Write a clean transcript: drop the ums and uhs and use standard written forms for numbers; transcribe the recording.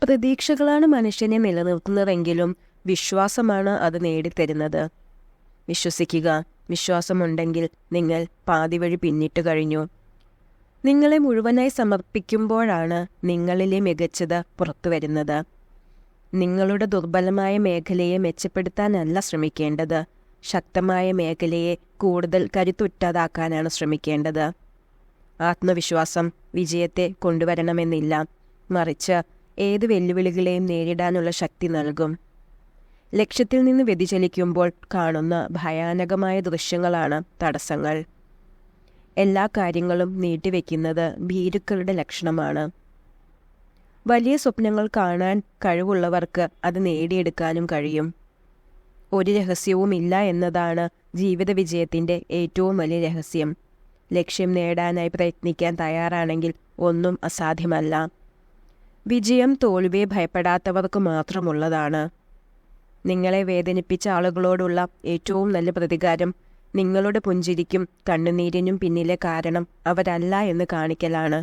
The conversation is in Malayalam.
പ്രതീക്ഷകളാണ് മനുഷ്യനെ നിലനിർത്തുന്നതെങ്കിലും വിശ്വാസമാണ് അത് നേടിത്തരുന്നത്. വിശ്വസിക്കുക. വിശ്വാസമുണ്ടെങ്കിൽ നിങ്ങൾ പാതി വഴി പിന്നിട്ട് കഴിഞ്ഞു. നിങ്ങളെ മുഴുവനായി സമർപ്പിക്കുമ്പോഴാണ് നിങ്ങളിലെ മികച്ചത് പുറത്തു വരുന്നത്. നിങ്ങളുടെ ദുർബലമായ മേഖലയെ മെച്ചപ്പെടുത്താനല്ല ശ്രമിക്കേണ്ടത്, ശക്തമായ മേഖലയെ കൂടുതൽ കരുത്തുറ്റതാക്കാനാണ് ശ്രമിക്കേണ്ടത്. ആത്മവിശ്വാസം വിജയത്തെ കൊണ്ടുവരണമെന്നില്ല, മറിച്ച് ഏത് വെല്ലുവിളികളെയും നേരിടാനുള്ള ശക്തി നൽകും. ലക്ഷ്യത്തിൽ നിന്ന് വ്യതിചലിക്കുമ്പോൾ കാണുന്ന ഭയാനകമായ ദൃശ്യങ്ങളാണ് തടസ്സങ്ങൾ. എല്ലാ കാര്യങ്ങളും നീട്ടിവെക്കുന്നത് ഭീരുക്കളുടെ ലക്ഷണമാണ്. വലിയ സ്വപ്നങ്ങൾ കാണാൻ കഴിവുള്ളവർക്ക് അത് നേടിയെടുക്കാനും കഴിയും. ഒരു രഹസ്യവുമില്ല എന്നതാണ് ജീവിത വിജയത്തിൻ്റെ ഏറ്റവും വലിയ രഹസ്യം. ലക്ഷ്യം നേടാനായി പ്രയത്നിക്കാൻ തയ്യാറാണെങ്കിൽ ഒന്നും അസാധ്യമല്ല. വിജയം തോൽവിയെ ഭയപ്പെടാത്തവർക്ക് മാത്രമുള്ളതാണ്. നിങ്ങളെ വേദനിപ്പിച്ച ആളുകളോടുള്ള ഏറ്റവും നല്ല പ്രതികാരം നിങ്ങളുടെ പുഞ്ചിരിക്കും കണ്ണുനീരിനും പിന്നിലെ കാരണം അവരല്ല എന്ന് കാണിക്കലാണ്.